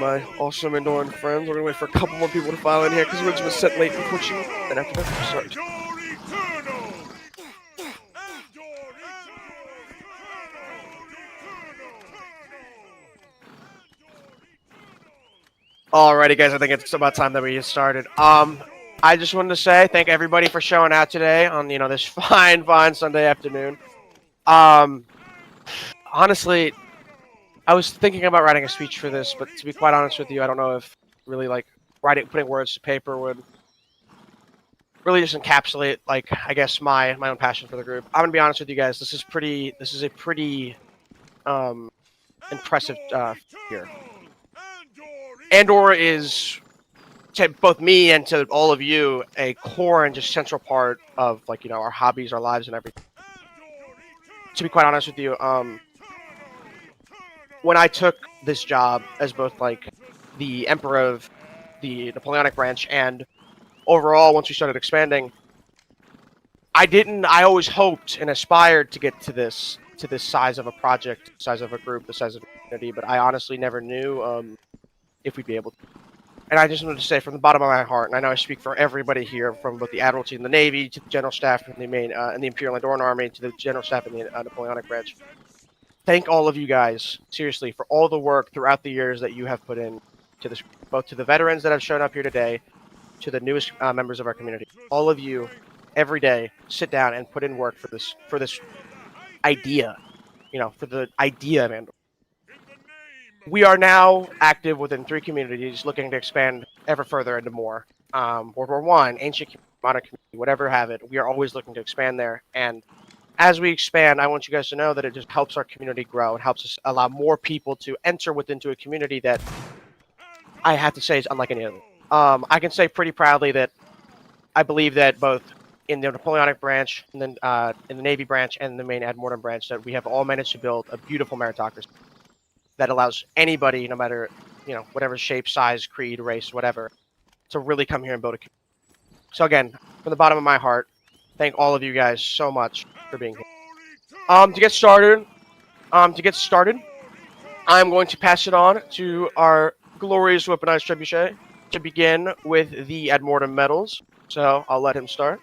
my awesome Andouran friends. We're gonna wait for a couple more people to file in here because we're just set late, unfortunately. And after that, we'll start. Alrighty, guys. I think it's about time that we get started. I just wanted to say thank everybody for showing out today on this fine Sunday afternoon. Honestly, I was thinking about writing a speech for this, but to be quite honest with you, I don't know if really putting words to paper would really just encapsulate I guess my own passion for the group. I'm gonna be honest with you guys. This is a pretty impressive here. Andour is, to both me and to all of you, a core and just central part of our hobbies, our lives, and everything. To be quite honest with you, when I took this job as both the Emperor of the Napoleonic branch and overall once we started expanding, I always hoped and aspired to get to this size of a project, size of a group, the size of a community, but I honestly never knew if we'd be able to. And I just wanted to say from the bottom of my heart, and I know I speak for everybody here, from both the Admiralty and the Navy to the General Staff and the main and the Imperial Andouran Army to the General Staff and the Napoleonic branch. Thank all of you guys, seriously, for all the work throughout the years that you have put in to this, both to the veterans that have shown up here today, to the newest members of our community. All of you, every day, sit down and put in work for this idea, for the idea of Andor. We are now active within 3 communities, looking to expand ever further into more. World War I, ancient community, modern community, whatever have it, we are always looking to expand there. And as we expand, I want you guys to know that it just helps our community grow. It helps us allow more people to enter into a community that I have to say is unlike any other. I can say pretty proudly that I believe that both in the Napoleonic branch, and then in the Navy branch, and the main Mortem branch, that we have all managed to build a beautiful meritocracy that allows anybody, no matter whatever shape, size, creed, race, whatever, to really come here and build a community. So again, from the bottom of my heart, thank all of you guys so much for being here. To get started, I'm going to pass it on to our glorious weaponized trebuchet to begin with the Ad Mortem medals. So I'll let him start.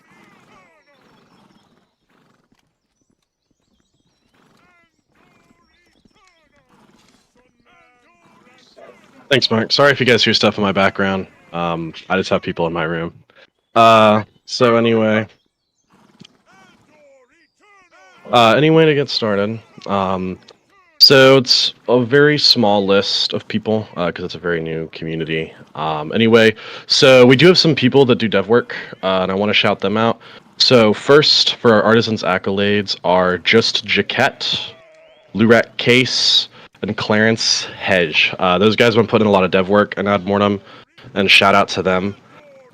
Thanks, Mark. Sorry if you guys hear stuff in my background. I just have people in my room. So anyway, to get started. So it's a very small list of people because it's a very new community. Anyway, so we do have some people that do dev work, and I want to shout them out. So first, for our artisans' accolades are Just Jaquette, Lurak Case, and Clarence Hedge. Those guys have been putting in a lot of dev work and Ad Mortem, and shout out to them.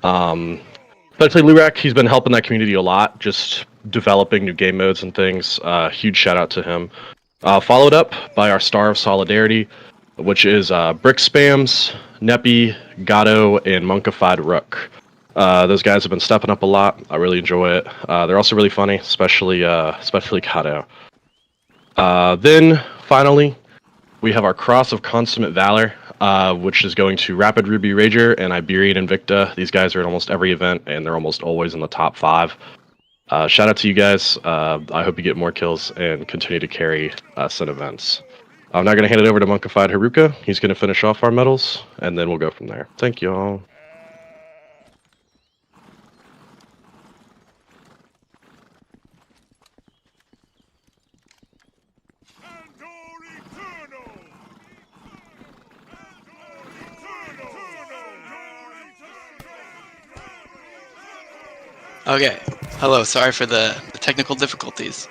Especially Lurak, he's been helping that community a lot, just developing new game modes and things. Huge shout out to him. Followed up by our Star of Solidarity, which is Brick Spams, Neppy, Gatto, and Monkified Rook. Those guys have been stepping up a lot. I really enjoy it. They're also really funny, especially Gatto. Then, finally, we have our Cross of Consummate Valor, which is going to Rapid Ruby Rager and Iberian Invicta. These guys are in almost every event, and they're almost always in the top 5. Shout out to you guys. I hope you get more kills and continue to carry us in events. I'm now going to hand it over to Monkified Haruka. He's going to finish off our medals, and then we'll go from there. Thank you all. Okay, hello, sorry for the technical difficulties.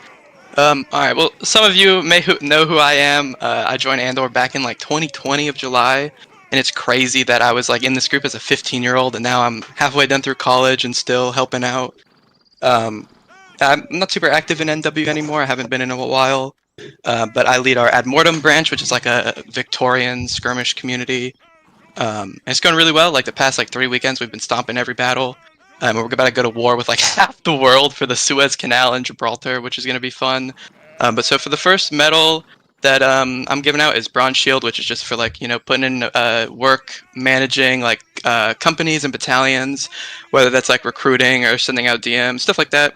Alright, well, some of you may know who I am. I joined Andour back in 2020 of July, and it's crazy that I was in this group as a 15-year-old, and now I'm halfway done through college and still helping out. I'm not super active in NW anymore, I haven't been in a while, but I lead our Ad Mortem branch, which is a Victorian skirmish community. And it's going really well. The past 3 weekends, we've been stomping every battle. We're about to go to war with half the world for the Suez Canal and Gibraltar, which is going to be fun. But so for the first medal that I'm giving out is Bronze Shield, which is just for like, you know, putting in work, managing like companies and battalions, whether that's like recruiting or sending out DMs, stuff like that.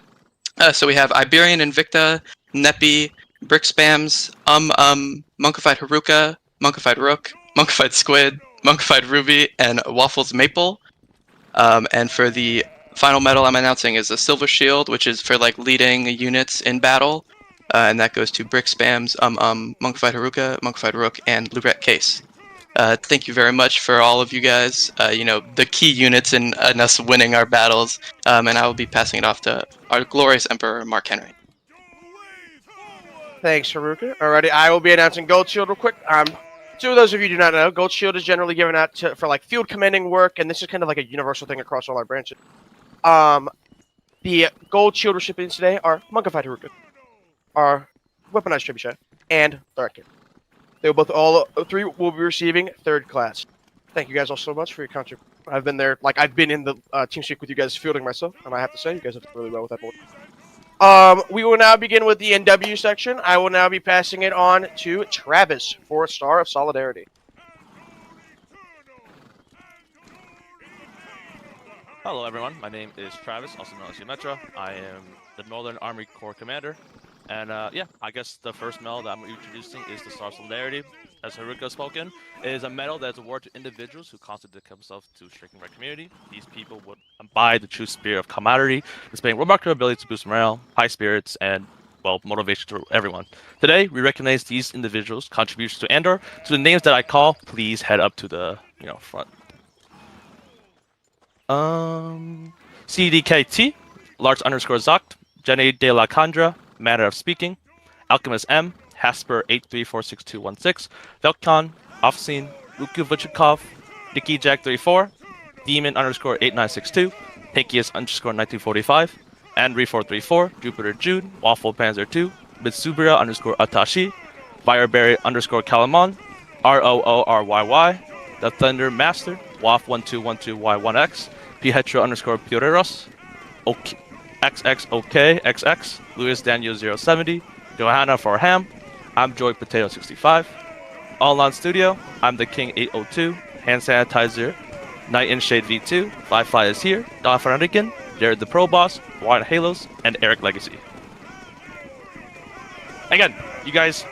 So we have Iberian Invicta, Nepi, Brick Spams, Monkified Haruka, Monkified Rook, Monkified Squid, Monkified Ruby, and Waffles Maple. And for the final medal I'm announcing is a Silver Shield, which is for like leading units in battle. And that goes to Brick Spams, Monkified Haruka, Monkified Rook, and Lurette Case. Thank you very much for all of you guys, you know, the key units in us winning our battles. And I will be passing it off to our glorious Emperor, Mark Henry. Thanks, Haruka. Alrighty, I will be announcing Gold Shield real quick. To those of you who do not know, Gold Shield is generally given out for like field commanding work, and this is kind of like a universal thing across all our branches. The Gold Shield recipients today are Monkified Haruka, our Weaponized Trebuchet, and Dark. They will all three will be receiving 3rd class. Thank you guys all so much for your contribution. I've been there, like I've been in the team speak with you guys fielding myself, and I have to say, you guys have done really well with that board. We will now begin with the NW section. I will now be passing it on to Travis for Star of Solidarity. Hello everyone, my name is Travis, also known as Ymetra. I am the Northern Army Corps Commander. And yeah, I guess the first medal that I'm introducing is the Star of Solidarity. As Haruka has spoken, it is a medal that is awarded to individuals who constantly dedicate themselves to strengthening their community. These people would imbibe the true spirit of camaraderie, displaying remarkable ability to boost morale, high spirits, and, well, motivation to everyone. Today, we recognize these individuals' contributions to Andour. To the names that I call, please head up to the, front. CDKT, Lars_Zocht, Jenny de la Condra, Manner of Speaking, Alchemist M, Hasper 8346216, Velkon, Offscene, Luku Vuchikov, Nicky Jack 34, Demon_8962, Pinkius_1945, Andri 434, Jupiter Jude, Waffle Panzer 2, Mitsubura_Atashi, Fireberry_Calamon, ROORYY, The Thunder Master, Waff1212Y1X, Pietro_Pureros, XXOKXX, Louis Daniel 070, Johanna for Ham, I'm Joy Potato 65, Online Studio, I'm the King 802, Hand Sanitizer, Night in Shade V2, Firefly is here, Don Fernandigan, Jared the Pro Boss, White Halos, and Eric Legacy. Again, you guys,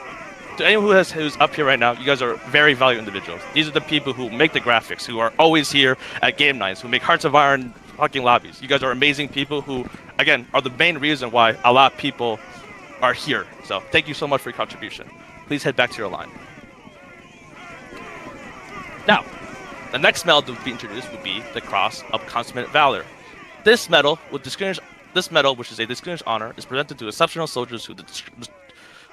to anyone who's up here right now, you guys are very valuable individuals. These are the people who make the graphics, who are always here at game nights, who make Hearts of Iron fucking lobbies. You guys are amazing people who, again, are the main reason why a lot of people are here. So thank you so much for your contribution. Please head back to your line. Now, the next medal to be introduced would be the Cross of Consummate Valor. This medal, which is a distinguished honor, is presented to exceptional soldiers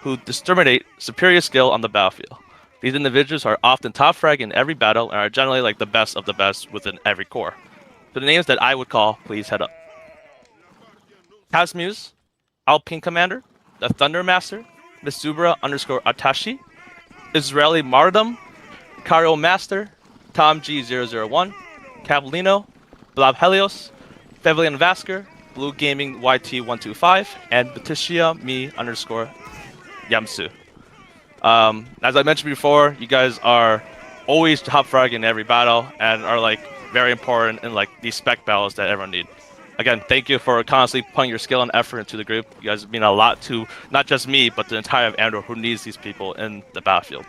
who discriminate superior skill on the battlefield. These individuals are often top frag in every battle and are generally like the best of the best within every corps. So the names that I would call, please head up. Kazmuse, Alpine Commander, the Thunder Master, Mitsubura_Atashi, Israeli Martyrdom, Cario Master, Tom G001, Cavallino, Blob Helios, Fevelian Vasker, Blue Gaming YT125, and Batishia Me_Yamsu. As I mentioned before, you guys are always top frag in every battle and are like very important in like these spec battles that everyone need. Again, thank you for constantly putting your skill and effort into the group. You guys mean a lot to not just me, but the entire of Andour who needs these people in the battlefield.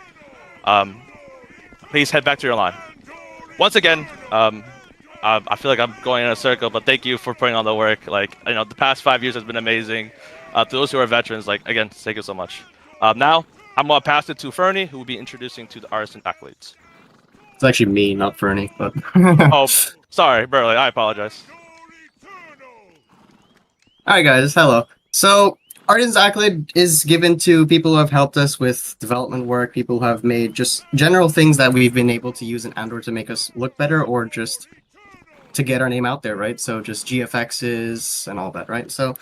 Please head back to your line. Once again, I feel like I'm going in a circle, but thank you for putting on the work. Like, the past 5 years has been amazing. To those who are veterans, like, again, thank you so much. Now, I'm going to pass it to Fernie, who will be introducing to the artists and accolades. It's actually me, not Fernie, but... Oh, sorry, Burley, I apologize. Alright guys, hello. So, Artisan's Accolade is given to people who have helped us with development work, people who have made just general things that we've been able to use in Andour to make us look better, or just to get our name out there, right? So just GFXs and all that, right? So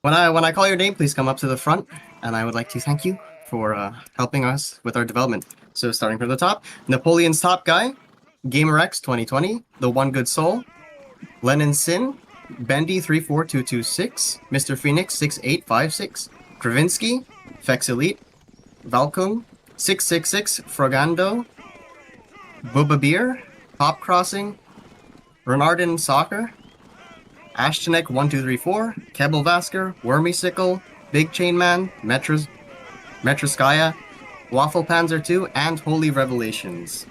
when I call your name, please come up to the front, and I would like to thank you for helping us with our development. So starting from the top, Napoleon's Top Guy, GamerX 2020, The One Good Soul, Lennon Sin, Bendy 34226, Mr. Phoenix 6856, Kravinsky, Fex Elite, Valkum, 666 Frogando, Bubba Beer, Pop Crossing, Renardin Soccer, Ashtonek 1234, Kebble Vasker, Wormysickle, Big Chain Man, Metroskaya, Waffle Panzer 2, and Holy Revelations.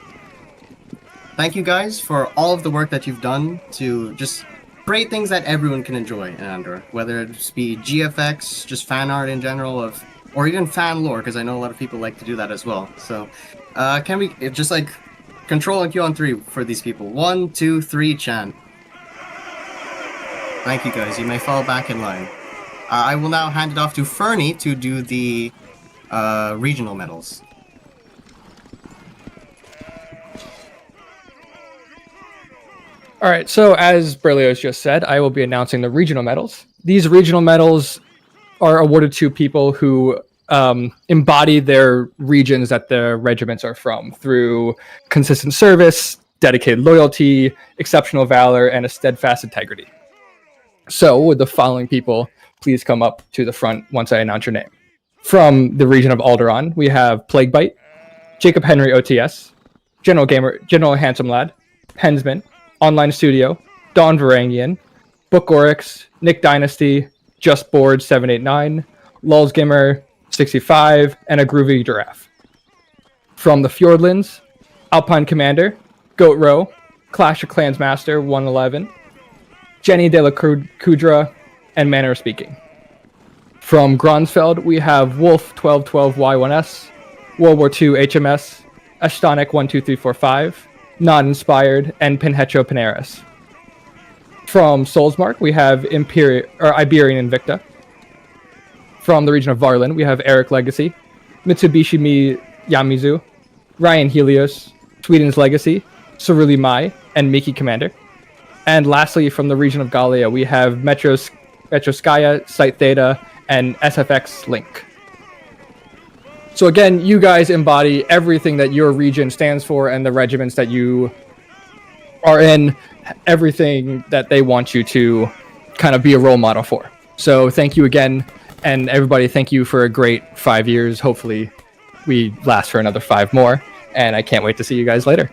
Thank you guys for all of the work that you've done to just create things that everyone can enjoy in Andour, whether it just be GFX, just fan art in general, or even fan lore, because I know a lot of people like to do that as well. So, can we just like control and Q on 3 for these people? 1, 2, 3, chant. Thank you guys. You may fall back in line. I will now hand it off to Fernie to do the regional medals. All right, so as Berlioz just said, I will be announcing the regional medals. These regional medals are awarded to people who embody their regions that the regiments are from through consistent service, dedicated loyalty, exceptional valor, and a steadfast integrity. So would the following people please come up to the front once I announce your name. From the region of Andouran, we have Plaguebite, Jacob Henry OTS, General Gamer, General Handsome Lad, Pensman, Online Studio, Don Varangian, Book Oryx, Nick Dynasty, Just Board 789, Lulz Gimmer 65, and a Groovy Giraffe. From the Fjordlands, Alpine Commander, Goat Row, Clash of Clans Master 111, Jenny de la Kudra, and Manner of Speaking. From Gronsfeld, we have Wolf 1212Y1S, World War II HMS, Ashtonic 12345, Not Inspired, and Pinhecho Panaris. From Soulsmark, we have Iberian Invicta. From the region of Varlin, we have Eric Legacy, Mitsubishi Yamizu, Ryan Helios, Sweden's Legacy, Ceruli Mai, and Miki Commander. And lastly, from the region of Gallia, we have Metroskaya, Site Theta, and SFX Link. So again, you guys embody everything that your region stands for and the regiments that you are in, everything that they want you to kind of be a role model for. So thank you again, and everybody, thank you for a great 5 years. Hopefully we last for another 5 more, and I can't wait to see you guys later.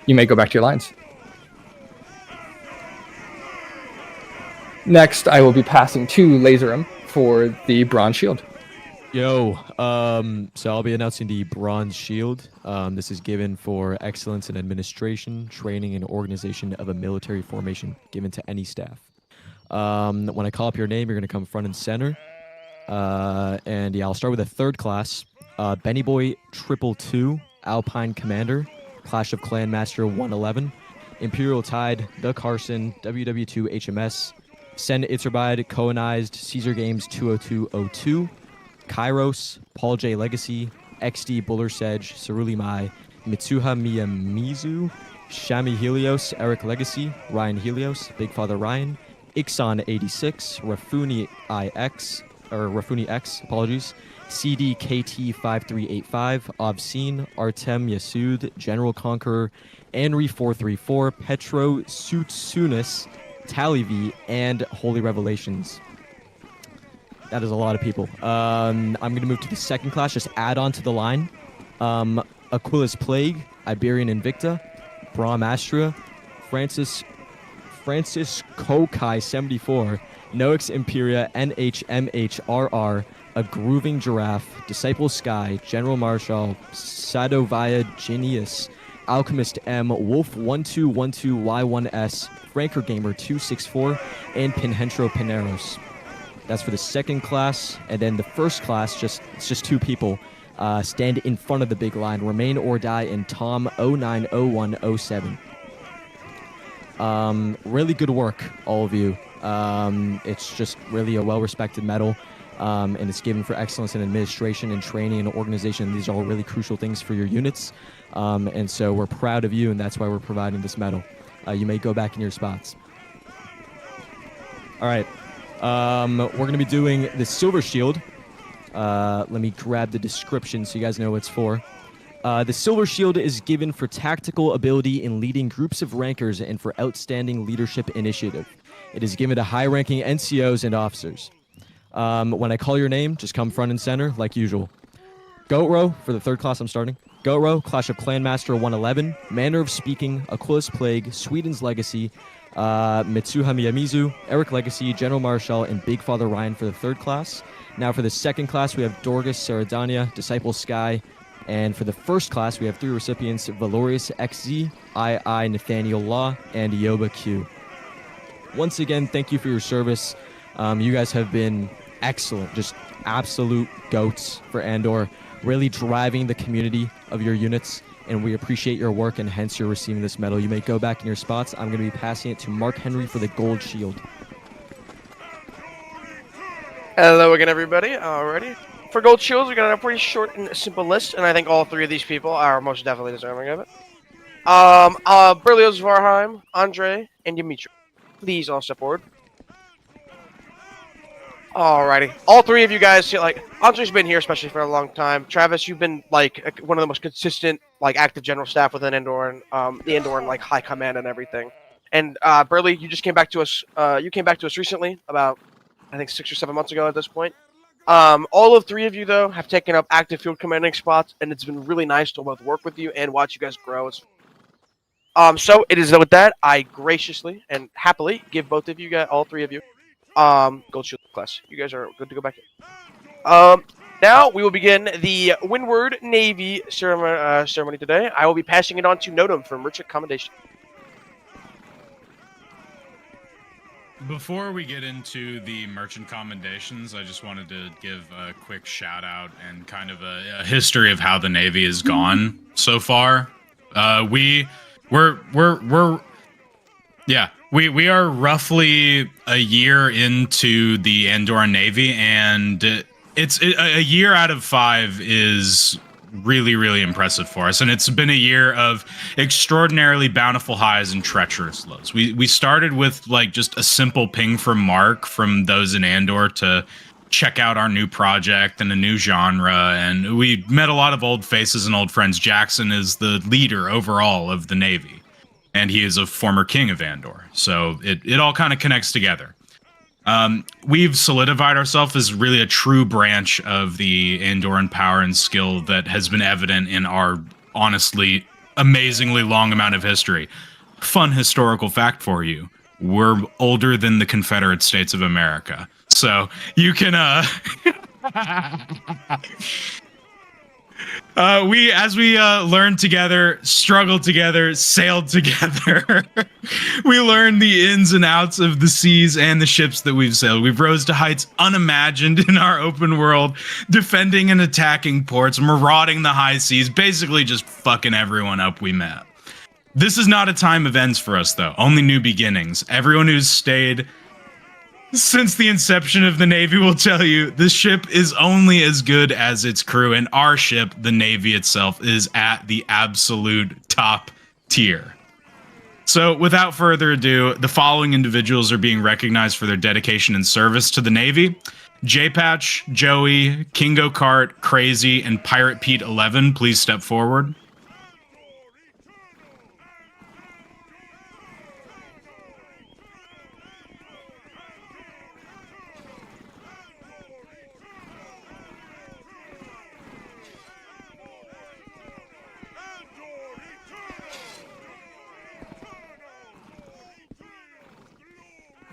You may go back to your lines. Next, I will be passing to Laserum for the Bronze Shield. Yo, so I'll be announcing the Bronze Shield. This is given for excellence in administration, training, and organization of a military formation given to any staff. When I call up your name, you're going to come front and center. And yeah, I'll start with a third class. Benny Boy 222, Alpine Commander, Clash of Clan Master 111, Imperial Tide, The Carson, WW2 HMS, Sen Iterbide, Cohenized, Caesar Games 20202, Kairos, Paul J. Legacy, XD Buller Sedge, Ceruli Mai, Mitsuha Miyamizu, Shami Helios, Eric Legacy, Ryan Helios, Big Father Ryan, Ixon 86, Rafuni X, apologies, CD KT 5385, Obscene, Artem Yasud, General Conqueror, Anri 434, Petro Sutsunis, Talivi, and Holy Revelations. That is a lot of people. I'm going to move to the second class, just add on to the line. Aquila's Plague, Iberian Invicta, Brahm Astra, Francis Kokai 74, Noix Imperia, NHMHRR, A Grooving Giraffe, Disciple Sky, General Marshal, Sadovia Genius, Alchemist M, Wolf 1212Y1S, Franker Gamer 264, and Pinhentro Pineros. That's for the second class, and then the first class, it's just 2 people. Stand in front of the big line. Remain or Die in Tom 090107. Really good work, all of you. It's just really a well-respected medal, and it's given for excellence in administration and training and organization. These are all really crucial things for your units, and so we're proud of you, and that's why we're providing this medal. You may go back in your spots. All right. We're going to be doing the Silver Shield. Let me grab the description so you guys know what it's for. The Silver Shield is given for tactical ability in leading groups of rankers and for outstanding leadership initiative. It is given to high-ranking NCOs and officers. When I call your name, just come front and center like usual. Goat Row, for the third class I'm starting. Goat Row, Clash of Clanmaster 111, Manner of Speaking, Aquilus Plague, Sweden's Legacy, Mitsuha Miyamizu, Eric Legacy, General Marshal, and Big Father Ryan for the third class. Now for the second class, we have Dorgus Saradania, Disciple Sky, and for the first class, we have 3 recipients, Valorius XZ, II Nathaniel Law, and Yoba Q. Once again, thank you for your service. You guys have been excellent, just absolute goats for Andour, really driving the community of your units, and we appreciate your work, and hence you're receiving this medal. You may go back in your spots. I'm going to be passing it to Mark Henry for the gold shield. Hello again, everybody. Alrighty. For gold shields, we got a pretty short and simple list, and I think all 3 of these people are most definitely deserving of it. Berlioz, Varheim, Andre, and Dimitri. Please all step forward. Alrighty. All 3 of you guys, like, Andre's been here especially for a long time. Travis, you've been, like, one of the most consistent, like, active general staff within Andouran, the Andouran, like, high command and everything. And, Burley, you just came back to us, recently, about, I think, 6 or 7 months ago at this point. All of 3 of you, though, have taken up active field commanding spots, and it's been really nice to both work with you and watch you guys grow. So it is with that, I graciously and happily give both of you guys, all 3 of you, gold shield class. You guys are good to go back in. Now we will begin the Windward Navy ceremony today. I will be passing it on to Notem for merchant commendation. Before we get into the merchant commendations, I just wanted to give a quick shout out and kind of a history of how the Navy has gone so far. We are roughly a year into the Andouran Navy, and a year out of 5 is really impressive for us, and it's been a year of extraordinarily bountiful highs and treacherous lows. We started with like just a simple ping from Mark from those in Andour to check out our new project and a new genre, and we met a lot of old faces and old friends. Jackson is the leader overall of the Navy, and he is a former king of Andour, so it all kind of connects together. We've solidified ourselves as really a true branch of the Andouran power and skill that has been evident in our, honestly, amazingly long amount of history. Fun historical fact for you. We're older than the Confederate States of America. So you can, as we learned together, struggled together, sailed together, we learned the ins and outs of the seas and the ships that we've sailed. We've rose to heights unimagined in our open world, defending and attacking ports, marauding the high seas, basically just fucking everyone up we met. This is not a time of ends for us, though. Only new beginnings. Everyone who's stayed since the inception of the Navy will tell you the ship is only as good as its crew, and our ship, the Navy itself, is at the absolute top tier. So without further ado, the following individuals are being recognized for their dedication and service to the Navy. J-Patch, Joey, Kingo Cart, Crazy, and Pirate Pete 11, please step forward.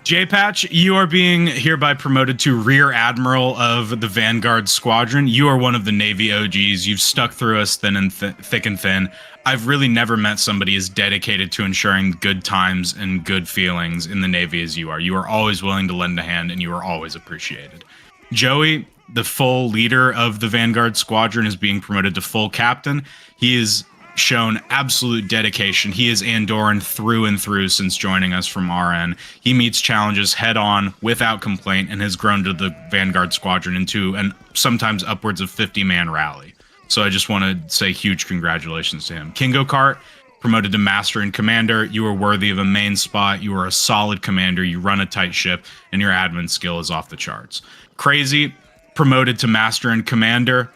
J-Patch, you are being hereby promoted to Rear Admiral of the Vanguard Squadron. You are one of the Navy OGs. You've stuck through us thick and thin. I've really never met somebody as dedicated to ensuring good times and good feelings in the Navy as you are. You are always willing to lend a hand, and you are always appreciated. Joey, the full leader of the Vanguard Squadron, is being promoted to full captain. He is shown absolute dedication. He is Andouran through and through since joining us from RN. He meets challenges head on without complaint and has grown to the Vanguard Squadron into an sometimes upwards of 50-man rally. So I just want to say huge congratulations to him. Kingo Cart, promoted to Master and Commander. You are worthy of a main spot. You are a solid commander. You run a tight ship, and your admin skill is off the charts. Crazy, promoted to Master and Commander.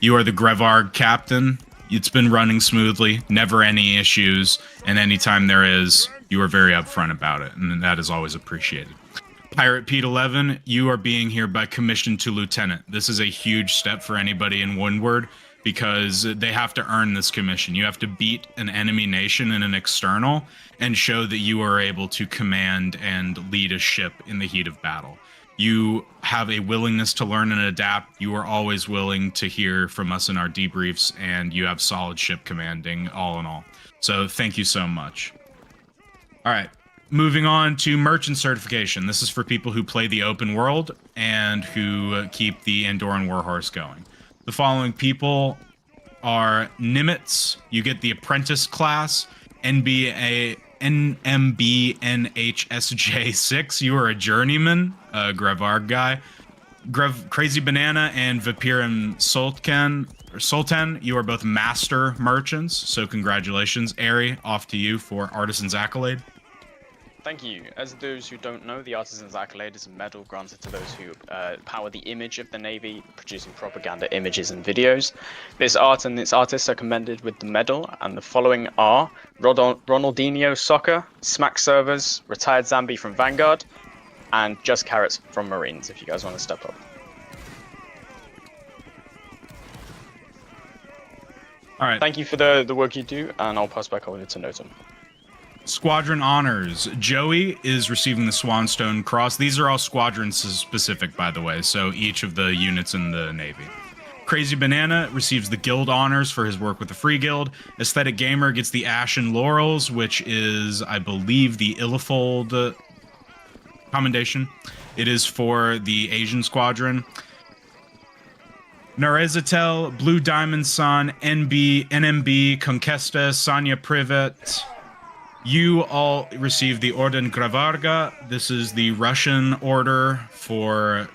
You are the Grevarg Captain. It's been running smoothly, never any issues, and anytime there is, you are very upfront about it, and that is always appreciated. Pirate Pete 11, you are being hereby commissioned to lieutenant. This is a huge step for anybody in Windward because they have to earn this commission. You have to beat an enemy nation in an external and show that you are able to command and lead a ship in the heat of battle. You have a willingness to learn and adapt. You are always willing to hear from us in our debriefs, and you have solid ship commanding all in all. So thank you so much. All right. Moving on to merchant certification. This is for people who play the open world and who keep the Andouran Warhorse going. The following people are Nimitz. You get the apprentice class. NMBNHSJ6. You are a journeyman, a Grevarg guy. Crazy Banana and Vapirum Sultan. You are both master merchants. So congratulations. Ari, off to you for Artisan's Accolade. Thank you. As those who don't know, the Artisan's Accolade is a medal granted to those who power the image of the Navy, producing propaganda images and videos. This art and its artists are commended with the medal, and the following are Ronaldinho Soccer, Smack Servers, Retired Zambi from Vanguard, and Just Carrots from Marines, if you guys want to step up. All right. Thank you for the work you do, and I'll pass back over to Notum. Squadron honors. Joey is receiving the Swanstone Cross. These are all squadron specific, by the way, so each of the units in the Navy. Crazy Banana receives the Guild honors for his work with the Free Guild. Aesthetic Gamer gets the Ashen Laurels, which is, I believe, the Illifold commendation. It is for the Asian Squadron. Narezatel, Blue Diamond Sun, NMB, Conquesta, Sanya Privet. You all received the Orden Gravarga. This is the Russian order for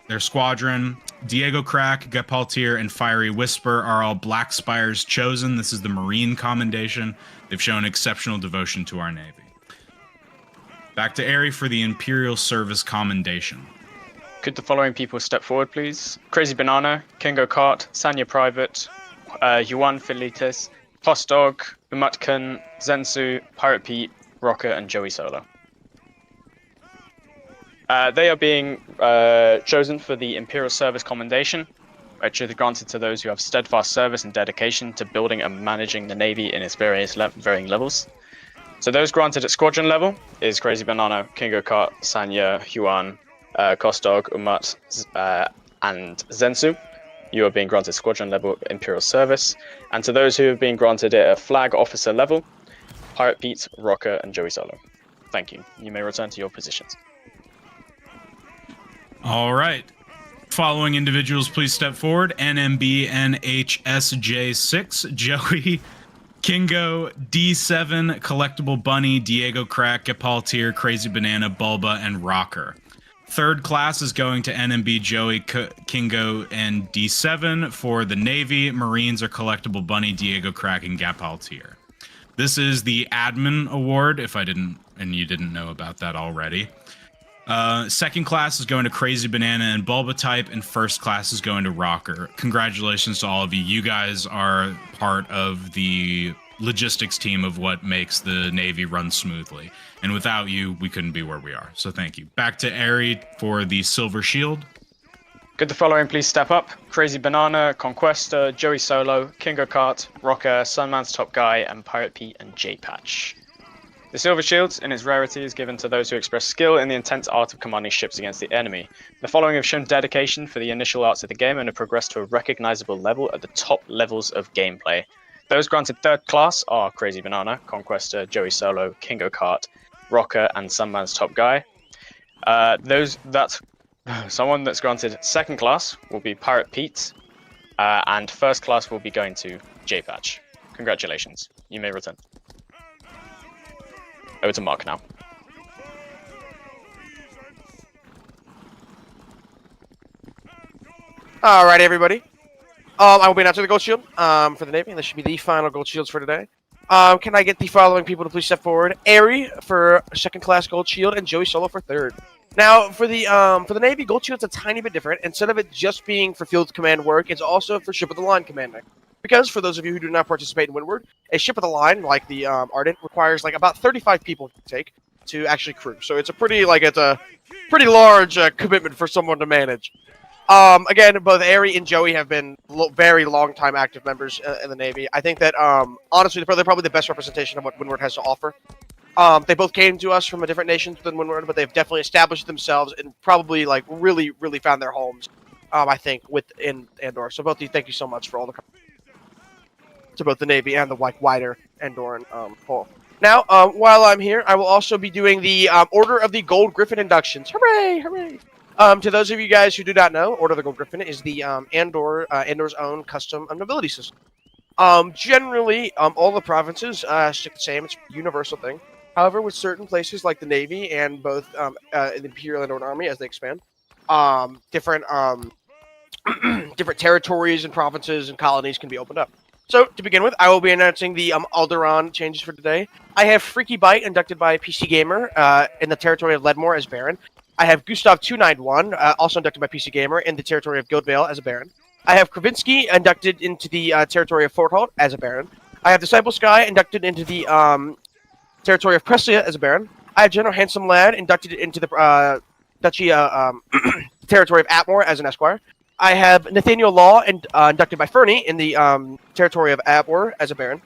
their squadron. Diego Crack, Gapaltir, and Fiery Whisper are all Black Spires chosen. This is the Marine Commendation. They've shown exceptional devotion to our Navy. Back to Ari for the Imperial Service Commendation. Could the following people step forward, please? Crazy Banana, Kingo Cart, Sanya Private, Yuan Felites, Postdog, Umutkan, Zensu, Pirate Pete, Rocker, and Joey Solo. They are being chosen for the Imperial Service Commendation, which is granted to those who have steadfast service and dedication to building and managing the Navy in its varying levels. So those granted at squadron level is Crazy Banana, Kingo Kart, Sanya, Huan, Kostog, Umut, and Zensu. You are being granted squadron level Imperial Service. And to those who have been granted it at flag officer level, Pirate Pete, Rocker, and Joey Solo. Thank you. You may return to your positions. All right. Following individuals, please step forward. NMB NHSJ6, Joey, Kingo, D7, Collectible Bunny, Diego Crack, Gapaltir, Crazy Banana, Bulba, and Rocker. Third class is going to NMB, Joey, Kingo, and D7. For the Navy, Marines are Collectible Bunny, Diego Crack, and Gapaltir. This is the Admin Award, if I didn't, and you didn't know about that already. Second class is going to Crazy Banana and Bulba type, and first class is going to Rocker. Congratulations to all of you. You guys are part of the logistics team of what makes the Navy run smoothly. And without you, we couldn't be where we are. So thank you. Back to Ari for the Silver Shield. Could the following please step up? Crazy Banana, Conquesta, Joey Solo, Kingo Kart, Rocker, Sunman's Top Guy, and Pirate Pete and J-Patch. The Silver Shield, in its rarity, is given to those who express skill in the intense art of commanding ships against the enemy. The following have shown dedication for the initial arts of the game and have progressed to a recognizable level at the top levels of gameplay. Those granted third class are Crazy Banana, Conquesta, Joey Solo, Kingo Kart, Rocker, and Sunman's Top Guy. Someone that's granted second class will be Pirate Pete, and first class will be going to J-Patch. Congratulations. You may return. Over to Mark now. All right, everybody. I will be announcing the gold shield for the Navy, and this should be the final gold shields for today. Can I get the following people to please step forward? Ari for second class gold shield, and Joey Solo for third. Now, for the Navy, gold shield's a tiny bit different. Instead of it just being for field command work, it's also for ship of the line commanding. Because for those of you who do not participate in Windward, a ship of the line, like the Ardent, requires like about 35 people to take. to actually crew. So it's a pretty large commitment for someone to manage. Again, both Ari and Joey have been very long time active members in the Navy. I think that honestly, they're probably the best representation of what Windward has to offer. They both came to us from a different nation than Windward, but they've definitely established themselves and probably like really found their homes. I think within Andour. So both of you, thank you so much for all the to both the Navy and the wider Andouran whole. Now, while I'm here, I will also be doing the Order of the Gold Griffin inductions. Hooray! Hooray! To those of you guys who do not know, Order of the Gold Griffin is the Andour's own custom nobility system. Generally, all the provinces stick the same. It's a universal thing. However, with certain places like the Navy and both the Imperial and Andouran Army, as they expand, different different territories and provinces and colonies can be opened up. So, to begin with, I will be announcing the Andouran changes for today. I have Freaky Bite, inducted by PC Gamer in the territory of Ledmore as Baron. I have Gustav 291, also inducted by PC Gamer in the territory of Guildvale as a Baron. I have Kravinsky, inducted into the territory of Fortholt as a Baron. I have Disciple Sky, inducted into the territory of Preslia as a Baron. I have General Handsome Lad, inducted into the Duchy territory of Atmore as an Esquire. I have Nathaniel Law, inducted by Fernie in the territory of Atmore as a Baron.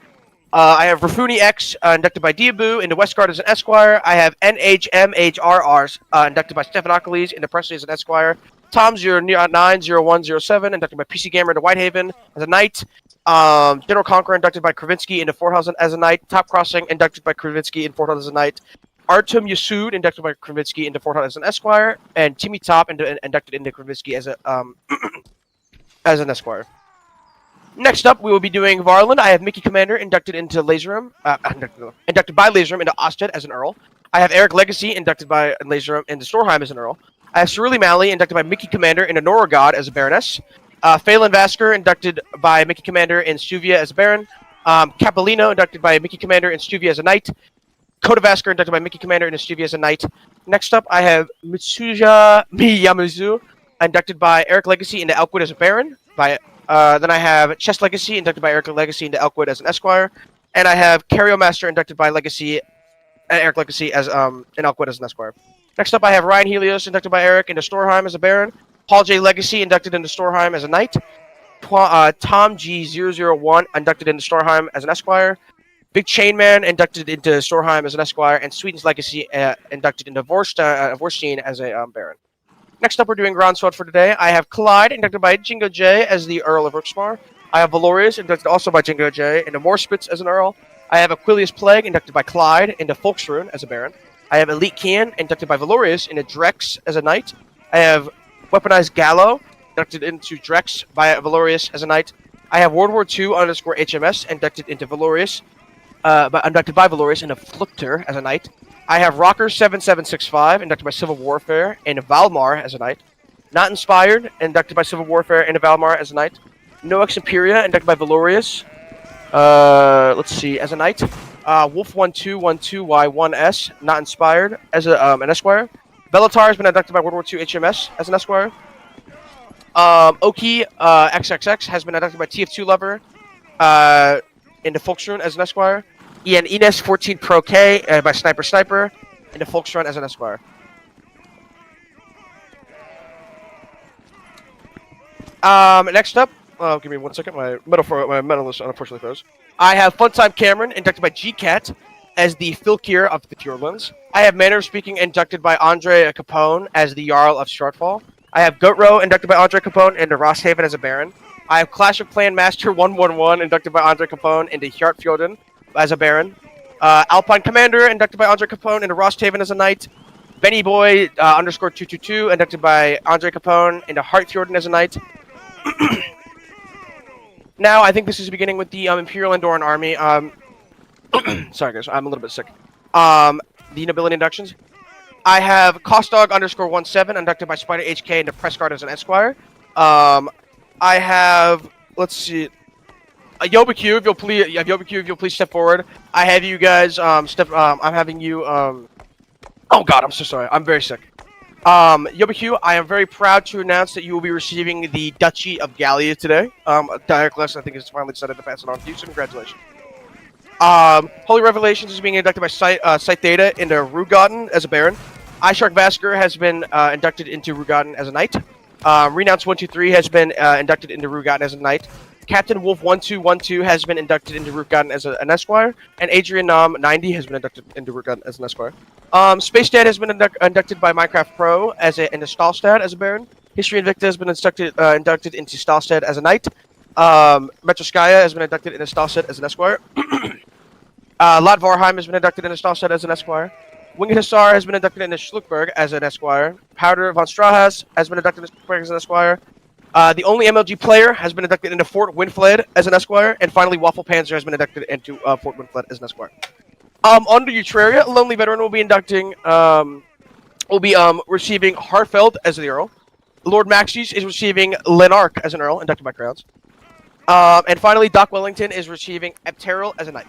I have Rafuni X, inducted by Diabu into Westguard as an Esquire. I have NHMHRRs, inducted by Stephanocles into Presley as an Esquire. Tom 090107, inducted by PC Gamer into Whitehaven as a Knight. General Conqueror, inducted by Kravinsky into Forthausen as a Knight. Top Crossing, inducted by Kravinsky in Forthausen as a Knight. Artem Yasud, inducted by Kravinsky into Forthausen as an Esquire. And Timmy Top, inducted into Kravinsky as a as an Esquire. Next up, we will be doing Varland. I have Mickey Commander, inducted into Laserum, inducted by Laserum into Osted as an Earl. I have Eric Legacy, inducted by Laserum into Storheim as an Earl. I have Cerulean Malley, inducted by Mickey Commander into Noragod as a Baroness. Phelan Vasker, inducted by Mickey Commander in Stuvia as a Baron. Capolino, inducted by Mickey Commander in Stuvia as a Knight. Coda Vasker, inducted by Mickey Commander in Stuvia as a Knight. Next up, I have Mitsuya Miyamazu, inducted by Eric Legacy into Elkwood as a Baron. Then I have Chess Legacy, inducted by Eric Legacy into Elkwood as an Esquire. And I have Cario Master, inducted by Eric Legacy as in Elkwood as an Esquire. Next up, I have Ryan Helios, inducted by Eric into Storheim as a Baron. Paul J. Legacy, inducted into Storheim as a Knight. Tom G001, inducted into Storheim as an Esquire. Big Chainman, inducted into Storheim as an Esquire. And Sweden's Legacy, inducted into Vorstein as a Baron. Next up, we're doing Grand Sword for today. I have Clyde, inducted by Jingo J as the Earl of Rooksmar. I have Valorius, inducted also by Jingo J into Morspitz as an Earl. I have Aquilius Plague, inducted by Clyde into Folksrune as a Baron. I have Elite Kian, inducted by Valorius into Drex as a Knight. I have Weaponized Gallo, inducted into Drex by Valorius as a Knight. I have World War II _ HMS, inducted into Valorius, inducted by Valorius into Flucter as a Knight. I have Rocker 7765, inducted by Civil Warfare into Valmar as a Knight. Not Inspired, inducted by Civil Warfare into Valmar as a Knight. Noex Imperia, inducted by Valorius. Let's see, as a Knight. Wolf 1212Y1S, not Inspired, as an Esquire. Bellatar has been inducted by World War II HMS as an Esquire. Oki XXX has been inducted by TF2 Lover into Folksrune as an Esquire. Ian Ines 14 Pro K by Sniper into Folksrune as an Esquire. Next up, give me 1 second. My medal list unfortunately froze. I have Funtime Cameron, inducted by GCat as the Filkir of the FjordLands. I have Manner of Speaking, inducted by Andre Capone as the Jarl of Shortfall. I have Goatrow, inducted by Andre Capone into Rosshaven as a Baron. I have Clash of Clan Master 111, inducted by Andre Capone into Hjartfjorden as a Baron. Alpine Commander, inducted by Andre Capone into Rosthaven as a Knight. Benny Boy _222, inducted by Andre Capone into Hartfjorden as a Knight. Now, I think this is beginning with the Imperial Andouran Army. Sorry, guys, I'm a little bit sick. The nobility inductions. I have Costdog _17, inducted by Spider HK into Pressguard as an Esquire. I have, let's see, Yobaq, if you'll please step forward. I have you guys I'm having you oh god, I'm so sorry. I'm very sick. Yobaq, I am very proud to announce that you will be receiving the Duchy of Gallia today. Dioclus, I think, has finally decided to pass it on to you, so congratulations. Holy Revelations is being inducted by Site Data into Rugotten as a Baron. Eyeshark Vasker has been inducted into Rugotten as a Knight. Renounce 123 has been inducted into Rugotten as a Knight. Captain Wolf 1212 has been inducted into Rugotten as an Esquire. And Adrian Nom 90 has been inducted into Rugotten as an Esquire. Space Dad has been inducted by Minecraft Pro into Stahlstad as a Baron. History Invicta has been inducted into Stahlstad as a Knight. Metroskaya has been inducted into Stahlstad as an Esquire. Lot Varheim has been inducted into Stahlstad as an Esquire. Winged Hussar has been inducted into Schluckberg as an Esquire. Powder von Strahas has been inducted into Schluckberg as an Esquire. The only MLG player has been inducted into Fort Winfled as an Esquire. And finally, Waffle Panzer has been inducted into Fort Winfled as an Esquire. Under Eutraria, Lonely Veteran will be inducting, receiving Harfeld as the Earl. Lord Maxis is receiving Lenark as an Earl, inducted by Crowns. And finally, Doc Wellington is receiving Epteral as a Knight.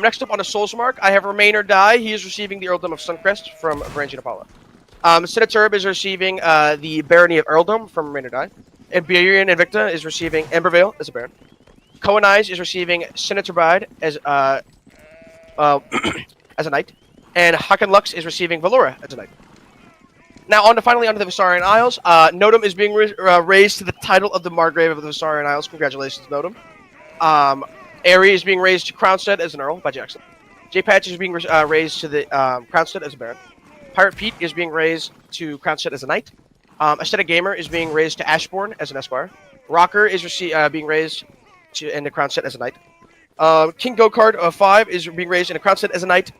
Next up on the Souls Mark, I have Remain or Die. He is receiving the Earldom of Suncrest from Branching Apollo. Senaturb is receiving the Barony of Earldom from Remain or Die. Imperial Invicta is receiving Embervale as a Baron. Cohen Eyes is receiving Senator as as a Knight. And Hakan Lux is receiving Valora as a Knight. Now, finally onto the Visarian Isles. Notum is being raised to the title of the Margrave of the Visarian Isles. Congratulations, Notum. Aerie is being raised to Crownstead as an Earl by Jackson. J-Patch is being raised to the Crownstead as a Baron. Pirate Pete is being raised to Crownstead as a Knight. Aesthetic Gamer is being raised to Ashbourne as an Esquire. Rocker is being raised into Crownstead as a Knight. King Go-Kart 5 is being raised into Crownstead as a Knight.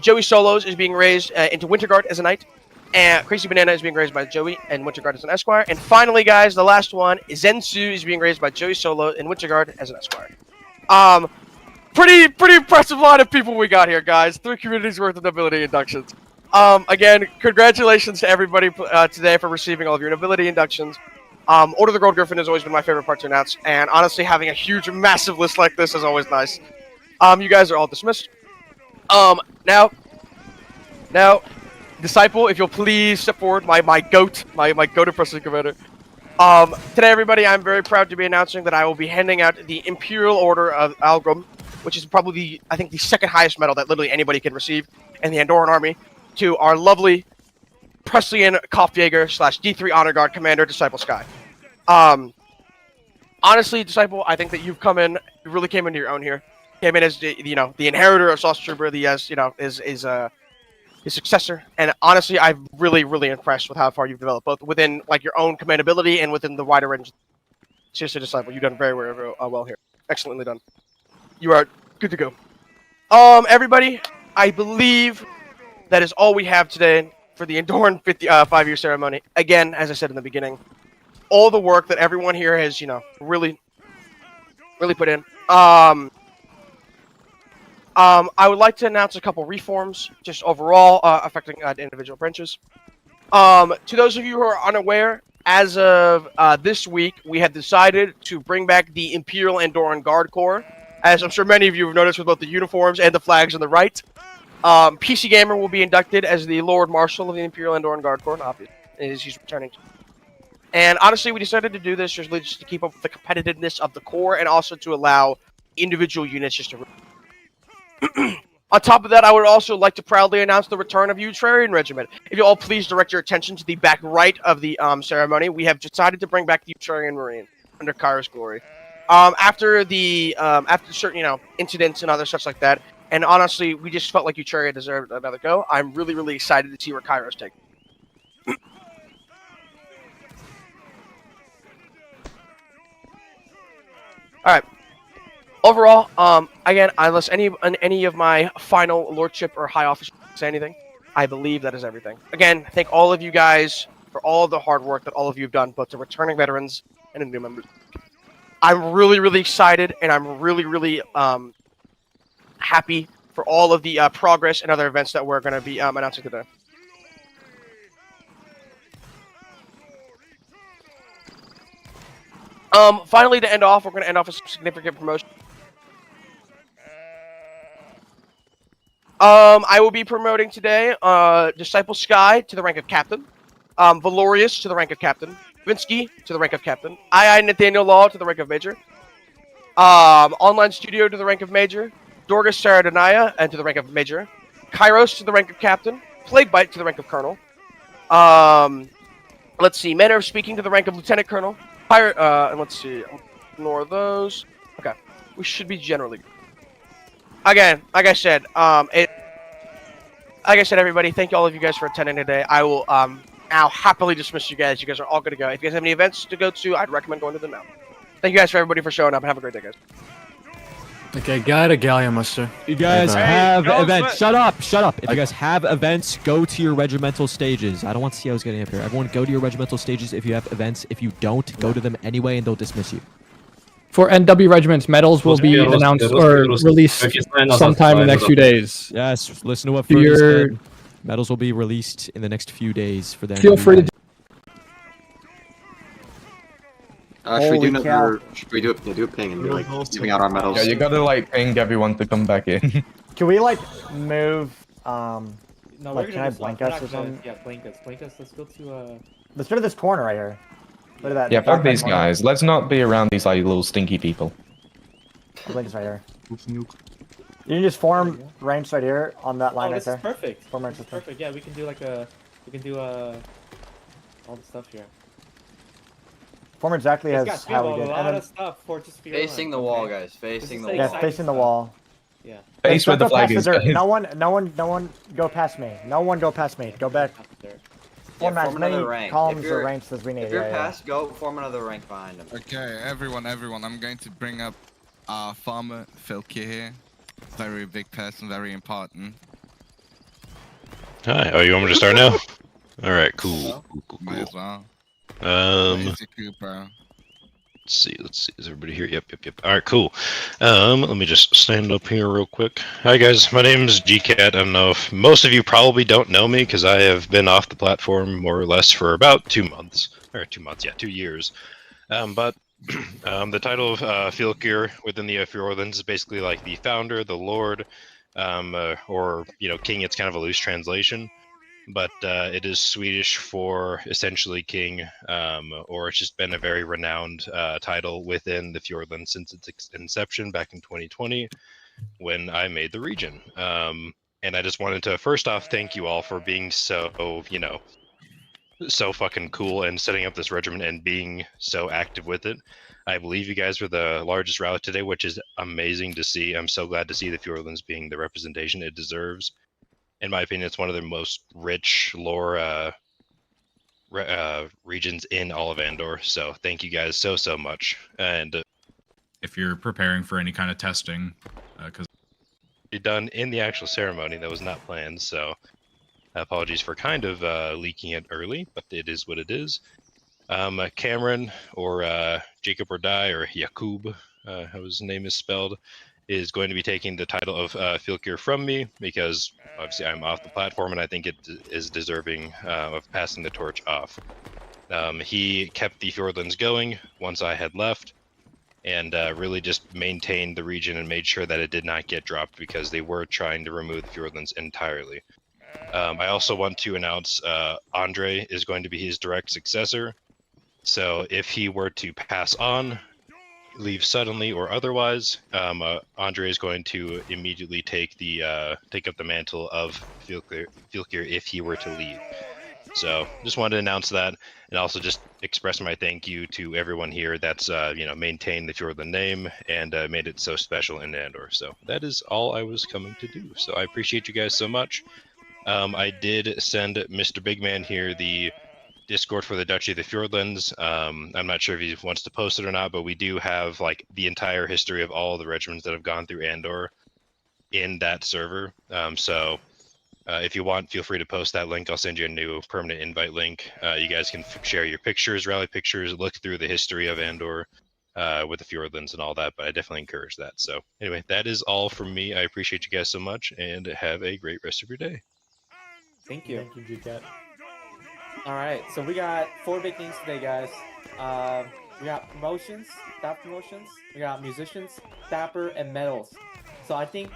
Joey Solos is being raised into Winterguard as a Knight. And Crazy Banana is being raised by Joey and Winterguard as an Esquire. And finally, guys, the last one, Zensu is being raised by Joey Solo and Winterguard as an Esquire. Pretty impressive line of people we got here, guys. 3 communities worth of nobility inductions. Again, congratulations to everybody today for receiving all of your nobility inductions. Order of the Gold Griffin has always been my favorite part to announce, and honestly, having a huge, massive list like this is always nice. You guys are all dismissed. Now, Disciple, if you'll please step forward, my goat impressive commander. Today, everybody, I'm very proud to be announcing that I will be handing out the Imperial Order of Algrim, which is probably, I think, the second highest medal that literally anybody can receive in the Andouran army, to our lovely Presleyan Kopfjäger / D3 Honor Guard Commander, Disciple Sky. Honestly, Disciple, I think that you really came into your own here. Came in as the inheritor of Sausage Trooper, his successor, and honestly, I'm really impressed with how far you've developed, both within your own commandability and within the wider range. Seriously, Disciple, you've done very well here. Excellently done. You are good to go. Everybody, I believe that is all we have today for the Andouran 5-year ceremony. Again, as I said in the beginning, all the work that everyone here has, really put in. I would like to announce a couple reforms, just overall, affecting individual branches. To those of you who are unaware, as of this week, we have decided to bring back the Imperial Andouran Guard Corps, as I'm sure many of you have noticed with both the uniforms and the flags on the right. PC Gamer will be inducted as the Lord Marshal of the Imperial Andouran Guard Corps, obviously, as he's returning. And honestly, we decided to do this just to keep up with the competitiveness of the Corps, and also to allow individual units just to... On top of that, I would also like to proudly announce the return of FjordLand Regiment. If you all please direct your attention to the back right of the ceremony, we have decided to bring back the FjordLand Marine under Kyra's glory. After certain incidents and other stuff like that, and honestly, we just felt like FjordLand deserved another go. I'm really excited to see where Kyra's taking. All right. Overall, again, unless any of my final lordship or high officers say anything, I believe that is everything. Again, thank all of you guys for all of the hard work that all of you have done, both to returning veterans and to new members. I'm really excited, and I'm really happy for all of the progress and other events that we're going to be announcing today. Finally, to end off, we're going to end off with some significant promotion. I will be promoting today, Disciple Sky to the rank of Captain, Valorius to the rank of Captain, Vinsky to the rank of Captain, I Nathaniel Law to the rank of Major, Online Studio to the rank of Major. Dorgus Saradanaya and to the rank of Major. Kairos to the rank of Captain. Plaguebite to the rank of Colonel. Let's see. Manner of Speaking to the rank of Lieutenant Colonel. And let's see. Ignore those. Okay. We should be generally good. Again, like I said, everybody, thank you all of you guys for attending today. I will now happily dismiss you guys. You guys are all good to go. If you guys have any events to go to, I'd recommend going to them now. Thank you guys for everybody for showing up, and have a great day, guys. Okay, got a galleon muster. You guys Bye-bye. have Hey, events. Shut up. Shut up. If you guys have events, go to your regimental stages. I don't want COs getting up here. Everyone go to your regimental stages if you have events. If you don't, go to them anyway and they'll dismiss you. For NW Regiment's medals will be announced or released sometime in the next few days. Yes, listen to what Fergus said. Medals will be released in the next few days for them. Feel free to. Should we do a ping and be like giving out our medals? Yeah, you gotta like ping everyone to come back in. Can we like move? No, like, can I blink us or something? Yeah, blink us. Let's go to Let's go to this corner right here. Look at that. Yeah, fuck these guys. Let's not be around these like little stinky people. Blink us right here. You can just form range right here on that line right there. This is perfect. Form range Perfect. Yeah, we can do all the stuff here. Form exactly as how we did. A lot of stuff for just Facing the wall, guys. Facing the wall. Yeah, facing the wall. Yeah. Face where the flag is. No one go past me. No one go past me. Go back. Form as many columns or ranks as we need. If you're past, go form another rank behind them. Okay, everyone. I'm going to bring up Farmer Filkir here. Very big person, very important. Hi. Oh, you want me to start now? All right. Cool. Might as well. Let's see. Is everybody here? Yep. All right, cool. Let me just stand up here real quick. Hi, guys. My name's GCat. I don't know if most of you probably don't know me because I have been off the platform more or less for about 2 months. Or 2 months, yeah, 2 years. But the title of Filkir within the FjordLand is basically like the founder, the lord, or, king. It's kind of a loose translation. But it is Swedish for essentially king, or it's just been a very renowned title within the Fjordland since its inception back in 2020 when I made the region. And I just wanted to first off thank you all for being so, so fucking cool and setting up this regiment and being so active with it. I believe you guys were the largest rally today, which is amazing to see. I'm so glad to see the Fjordlands being the representation it deserves. In my opinion, it's one of the most rich lore regions in all of Andor. So thank you guys so much. And if you're preparing for any kind of testing, because be done in the actual ceremony that was not planned. So apologies for kind of leaking it early, but it is what it is. Cameron or Jacob or Die or Yakub, how his name is spelled, is going to be taking the title of Filkir from me because obviously I'm off the platform and I think it is deserving of passing the torch off. He kept the Fjordlands going once I had left and really just maintained the region and made sure that it did not get dropped because they were trying to remove the Fjordlands entirely. I also want to announce Andre is going to be his direct successor. So if he were to pass on, leave suddenly or otherwise, Andre is going to immediately take up the mantle of Filkir if he were to leave. So just wanted to announce that and also just express my thank you to everyone here that's maintained the Fjordland name and made it so special in Andor. So that is all I was coming to do. So I appreciate you guys so much. I did send Mr. Bigman here the Discord for the Duchy of the Fjordlands. I'm not sure if he wants to post it or not, but we do have like the entire history of all the regiments that have gone through Andor in that server. So if you want, feel free to post that link. I'll send you a new permanent invite link. You guys can share your pictures, rally pictures, look through the history of Andor with the Fjordlands and all that, but I definitely encourage that. So anyway, that is all from me. I appreciate you guys so much and have a great rest of your day. Thank you. Thank you, GCat. All right, so we got 4 big things today, guys. We got promotions, staff promotions. We got musicians, dapper, and medals. So I think,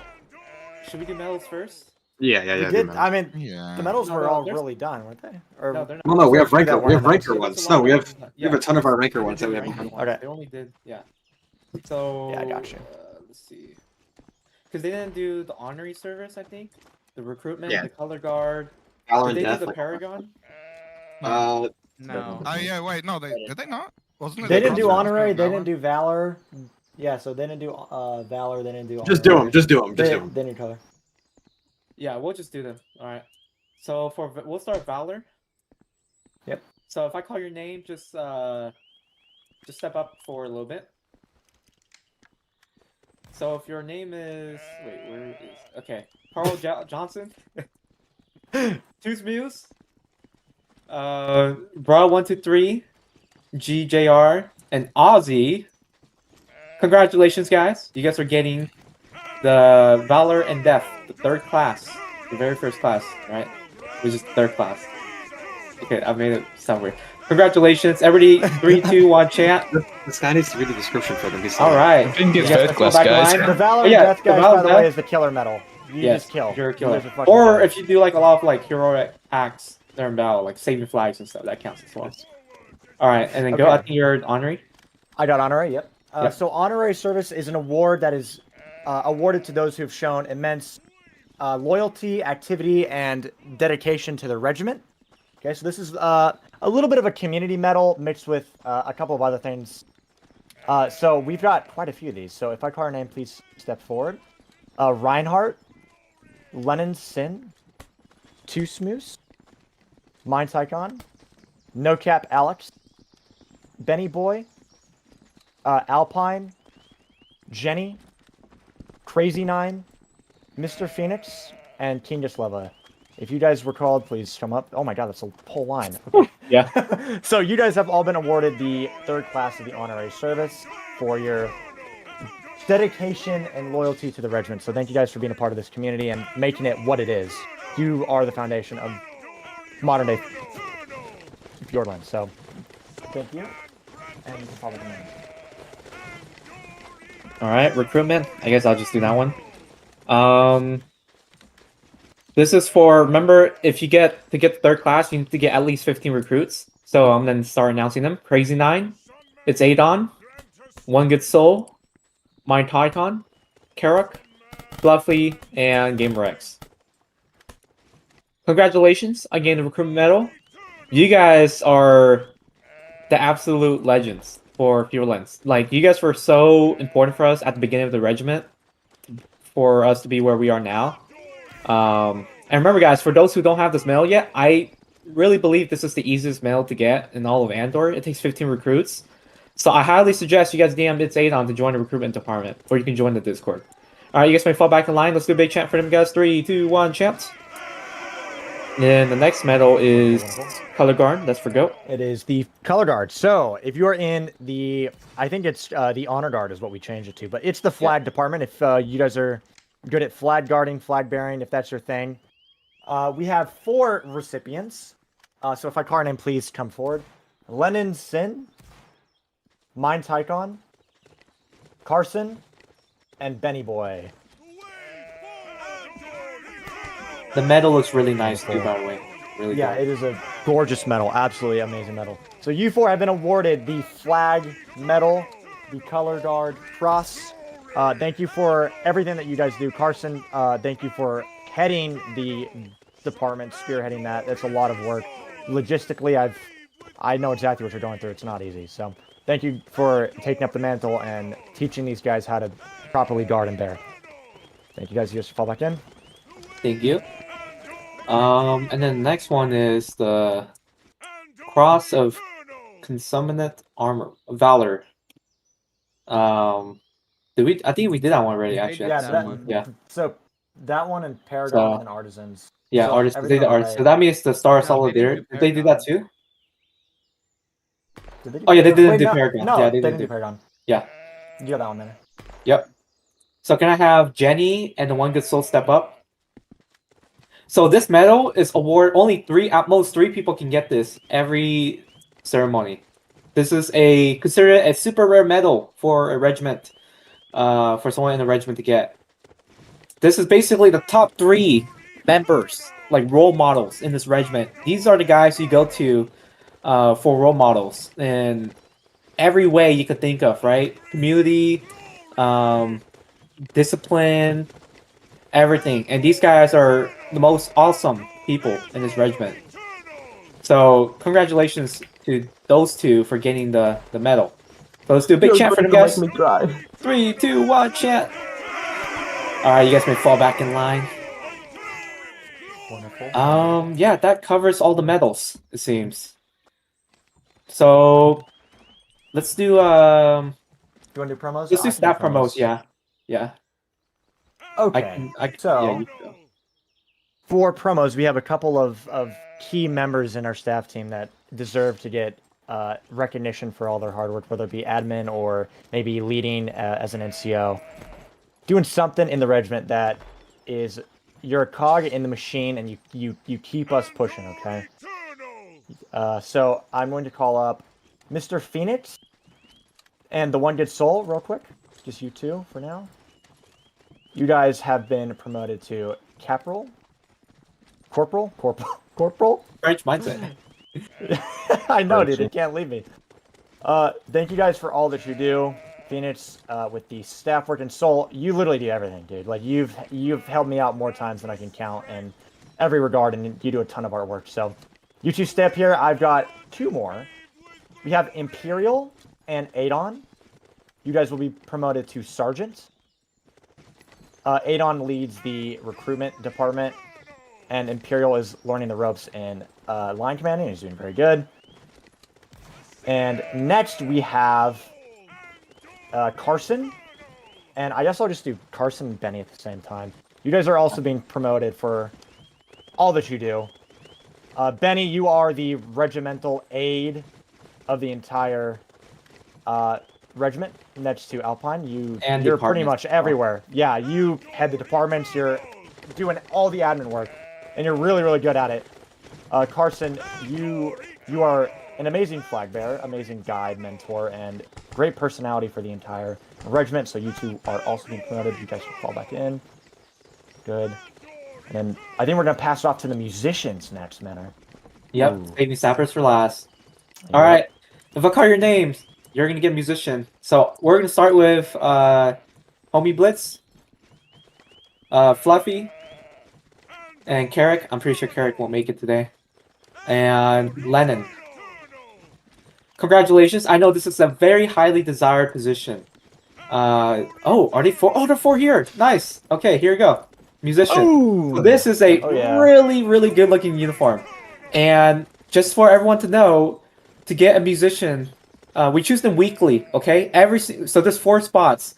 should we do medals first? Yeah. We did, I mean, the medals were all really done, weren't they? Or, no, they're not. No, we have ranker ones. No, we have a ton of our ranker ones that we haven't done. Okay. They only did, yeah. So Yeah, I got you. Let's see, because they didn't do the honorary service. I think the recruitment, Yeah. the color guard. Valor Did and they do Death, the like- Paragon? No. Oh yeah, wait, no, did they not? Wasn't it? They didn't do Valor? honorary. They Valor? didn't do valor. Yeah, so they didn't do valor. They didn't do. Just do them. honorary. Just do them. Just They, do them. they didn't color. Yeah, we'll just do them. All right. So we'll start Valor. Yep. So if I call your name, just step up for a little bit. So if your name is Carl Johnson, Tooth Muse, Bra123, GJR, and Ozzy. Congratulations, guys! You guys are getting the Valor and Death, the 3rd class, the very first class, right? Which is the 3rd class. Okay, I made it sound weird. Congratulations, everybody! 3, 2, 1, chant. This guy needs to read the description for them. All right. Didn't get You guys third go class, back in guys. line. The valor Oh, yeah, and death, guys, Valor by the and way, Death. is the killer medal. You Yes, just kill. you're a You killer. guys are fucking Or killers. if you do like a lot of like heroic acts during battle, like saving flags and stuff, that counts as well. All right, and then go. I Okay. think you're honorary. I got honorary. Yep. Yep. So honorary service is an award that is awarded to those who have shown immense loyalty, activity, and dedication to the regiment. Okay, so this is a little bit of a community medal mixed with a couple of other things. So we've got quite a few of these. So if I call your name, please step forward. Reinhardt, Lennon Sin, Two Smoose, Mind Tycon, No Cap Alex, Benny Boy, Alpine, Jenny, Crazy Nine, Mr. Phoenix, and King Gisleva. If you guys were called, please come up. Oh my god, that's a whole line. Okay. Yeah. So you guys have all been awarded the 3rd class of the honorary service for your dedication and loyalty to the regiment. So thank you guys for being a part of this community and making it what it is. You are the foundation of modern day FjordLand. So thank you. And you can follow the name. All right, recruitment. I guess I'll just do that one. This is for, remember, if you get the 3rd class, you need to get at least 15 recruits. So I'm going to start announcing them. Crazy Nine, it's Adon, One Good Soul, Mind Titan, Karok, Fluffy, and Gamer X. Congratulations, I gained the recruitment medal. You guys are the absolute legends for FjordLand. Like, you guys were so important for us at the beginning of the regiment, for us to be where we are now. And remember, guys, for those who don't have this medal yet, I really believe this is the easiest medal to get in all of Andor. It takes 15 recruits. So I highly suggest you guys DM It's Adon to join the recruitment department, or you can join the Discord. Alright, you guys may fall back in line. Let's do a big chant for them, guys. 3, 2, 1, chant. And the next medal is Color Guard. That's for Goat. It is the color guard. So if you're in the, I think it's the honor guard is what we changed it to, but it's the flag department. If you guys are good at flag guarding, flag bearing, if that's your thing. We have 4 recipients. So if I call your name, please come forward. Lennon Sin, Mind Tycon, Carson, and Benny Boy. The medal looks really nice too, by the way. Really Yeah, good. it is a gorgeous medal. Absolutely amazing medal. So you 4 have been awarded the flag medal, the color guard cross. Thank you for everything that you guys do. Carson, thank you for heading the department, spearheading that. That's a lot of work. Logistically, I know exactly what you're going through. It's not easy. So thank you for taking up the mantle and teaching these guys how to properly guard and bear. Thank you guys. You just fall back in. Thank you. And then the next one is the Cross of Consummate Armor Valor. Did we? I think we did that one already. Actually, Yeah, So that one and Paragon So- and Artisans. Yeah, So artists. They everything did on artists. the So right. that means the Star Solidarity. Did they do that too? Did they do Oh yeah, they didn't Wait, do no, Paragon. No, Yeah, they didn't do Paragon. Yeah. You got that one there. Yep. So can I have Jenny and the One Good Soul step up? So this medal is award only 3, at most 3 people can get this every ceremony. This is considered a super rare medal for a regiment, for someone in a regiment to get. This is basically the top 3 members, like role models in this regiment. These are the guys you go to for role models, and every way you could think of, right? Community, discipline, everything. And these guys are the most awesome people in this regiment. So congratulations to those two for getting the medal. So let's do a big chant for them, guys. 3, 2, 1, chant. Alright, you guys may fall back in line. Wonderful. Yeah, that covers all the medals, it seems. So let's do You want to do promos? let's do I can staff promos, yeah. Yeah. Okay. Yeah, you go. For promos, we have a couple of key members in our staff team that deserve to get recognition for all their hard work, whether it be admin or maybe leading as an NCO. Doing something in the regiment that is, you're a cog in the machine and you keep us pushing, okay? So I'm going to call up Mr. Phoenix and the One Good Soul real quick. Just you two for now. You guys have been promoted to Corporal. French mindset. I know, dude. It can't leave me. Thank you guys for all that you do. Phoenix, with the staff work and Soul, you literally do everything, dude. Like you've helped me out more times than I can count in every regard, and you do a ton of artwork. So you two stay up here. I've got two more. We have Imperial and Adon. You guys will be promoted to Sergeant. Adon leads the recruitment department, and Imperial is learning the ropes in line commanding. He's doing very good. And next we have Carson, and I guess I'll just do Carson and Benny at the same time. You guys are also being promoted for all that you do. Benny, you are the regimental aide of the entire regiment next to Alpine. You're pretty much everywhere. Yeah, you head the departments. You're doing all the admin work, and you're really, really good at it. Carson, you are an amazing flag bearer, amazing guide, mentor, and great personality for the entire regiment. So you two are also being promoted. You guys can fall back in. Good. And then I think we're gonna pass it off to the musicians next, Manor. Yep, saving sappers for last. All right, if I call your names, you're gonna get a musician. So we're gonna start with Homie Blitz, Fluffy, and Carrick. I'm pretty sure Carrick won't make it today. And Lennon. Congratulations! I know this is a very highly desired position. Oh, are they 4? Oh, they're 4 here. Nice. Okay, here we go. Musician. Ooh. So this is a really, really good-looking uniform. And just for everyone to know, to get a musician, we choose them weekly. Okay, so there's 4 spots.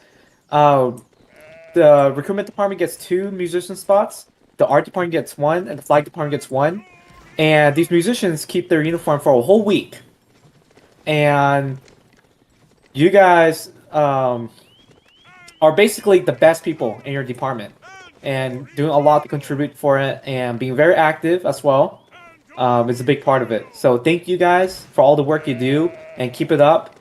The recruitment department gets 2 musician spots. The art department gets 1, and the flag department gets 1. And these musicians keep their uniform for a whole week. And you guys are basically the best people in your department, and doing a lot to contribute for it, and being very active as well is a big part of it. So thank you guys for all the work you do, and keep it up.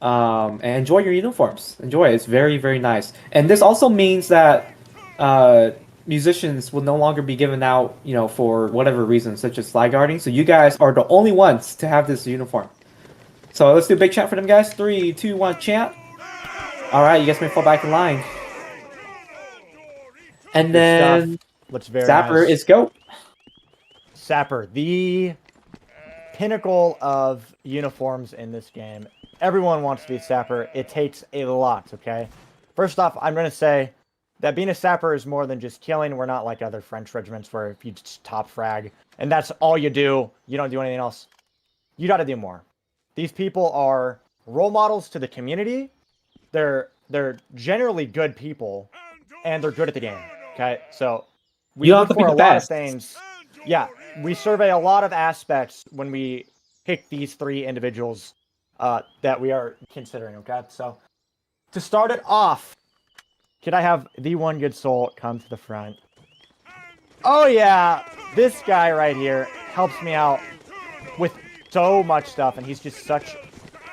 And enjoy your uniforms. Enjoy it. It's very, very nice. And this also means that musicians will no longer be given out, for whatever reason, such as flag guarding. So you guys are the only ones to have this uniform. So let's do a big chant for them, guys. 3, 2, 1, chant. All right, you guys may fall back in line. And then Sapper is go. Sapper, the pinnacle of uniforms in this game. Everyone wants to be a Sapper. It takes a lot, okay? First off, I'm going to say that being a Sapper is more than just killing. We're not like other French regiments where if you just top frag and that's all you do, you don't do anything else. You got to do more. These people are role models to the community. They're generally good people, and they're good at the game. Okay, so we look for a lot of things. Yeah, we survey a lot of aspects when we pick these 3 individuals that we are considering. Okay, so to start it off, could I have the One Good Soul come to the front? Oh yeah, this guy right here helps me out with so much stuff, and he's just such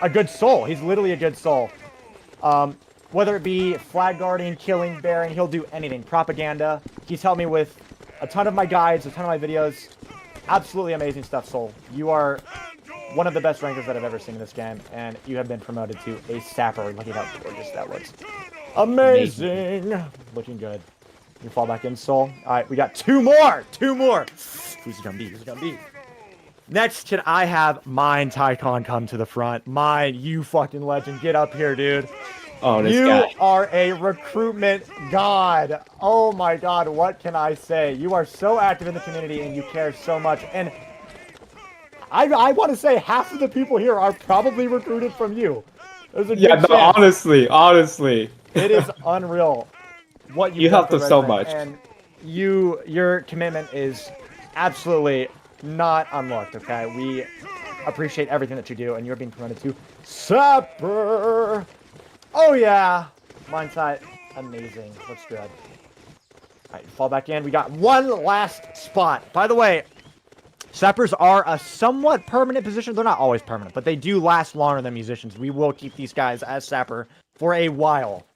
a good soul. He's literally a good soul. Whether it be flag guarding, killing, bearing, he'll do anything. Propaganda. He's helped me with a ton of my guides, a ton of my videos. Absolutely amazing stuff, Soul. You are one of the best rankers that I've ever seen in this game, and you have been promoted to a sapper. Look at how gorgeous that looks. Amazing! Looking good. You fall back in, Soul. Alright, we got 2 more! 2 more! Who's it gonna be? Who's it gonna be? Next, can I have Mine Tycon come to the front? Mine, you fucking legend. Get up here, dude. Oh, this you guy. are a recruitment god. Oh my god, what can I say? You are so active in the community and you care so much. And I want to say half of the people here are probably recruited from you. There's a good chance. honestly. It is unreal what You helped us so much. And your commitment is absolutely not unlocked, okay? We appreciate everything that you do, and you're being promoted to Sapper. Oh yeah, Mindsight, amazing. Looks good. All right, fall back in. We got one last spot. By the way, Sappers are a somewhat permanent position. They're not always permanent, but they do last longer than musicians. We will keep these guys as Sapper for a while.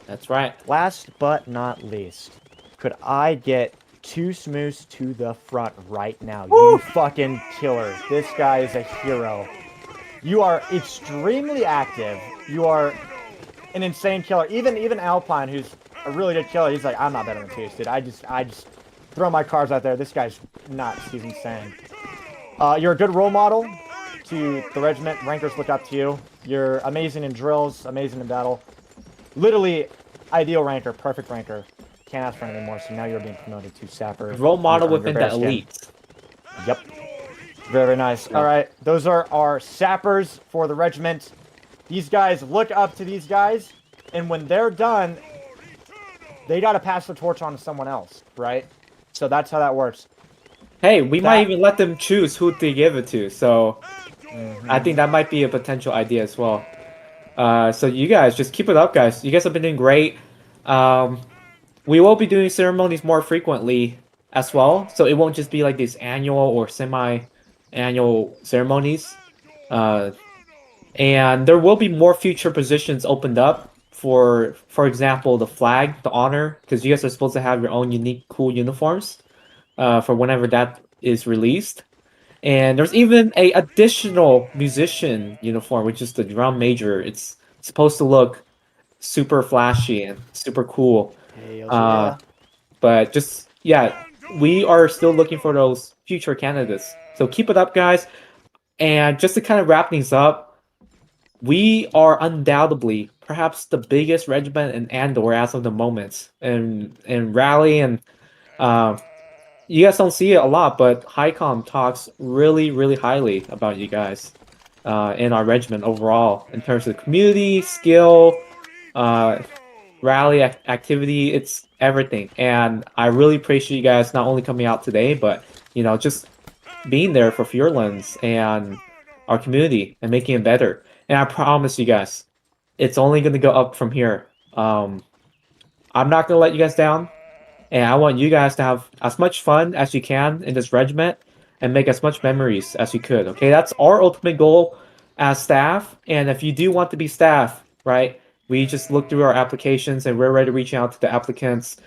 That's right. Last but not least, could I get 2 Smoose to the front right now? You fucking killer. This guy is a hero. You are extremely active. You are an insane killer. Even Alpine, who's a really good killer, he's like, I'm not better than Tooth, dude. I just throw my cards out there. This guy's nuts. He's insane. You're a good role model to the regiment. Rankers look up to you. You're amazing in drills, amazing in battle. Literally, ideal ranker, perfect ranker. Can't ask for anything more, so now you're being promoted to Sapper. Role model within the elite. Yep. Very, very nice. All right, those are our Sappers for the regiment. These guys look up to these guys, and when they're done, they got to pass the torch on to someone else, right? So that's how that works. Hey, we might even let them choose who to give it to, so I think that might be a potential idea as well. So you guys, just keep it up, guys. You guys have been doing great. We will be doing ceremonies more frequently as well, so it won't just be like these annual or semi-annual ceremonies. And there will be more future positions opened up for example, the flag, the honor, because you guys are supposed to have your own unique, cool uniforms for whenever that is released. And there's even a additional musician uniform, which is the drum major. It's supposed to look super flashy and super cool. But just, yeah, we are still looking for those future candidates. So keep it up, guys. And just to kind of wrap things up, we are undoubtedly perhaps the biggest regiment in Andor as of the moment. And Rally and you guys don't see it a lot, but HighCom talks really, really highly about you guys in our regiment overall in terms of community, skill, rally activity. It's everything. And I really appreciate you guys not only coming out today, but just being there for FjordLand and our community and making it better. And I promise you guys, it's only going to go up from here. I'm not going to let you guys down. And I want you guys to have as much fun as you can in this regiment and make as much memories as you could. Okay, that's our ultimate goal as staff. And if you do want to be staff, right, we just look through our applications and we're ready to reach out to the applicants.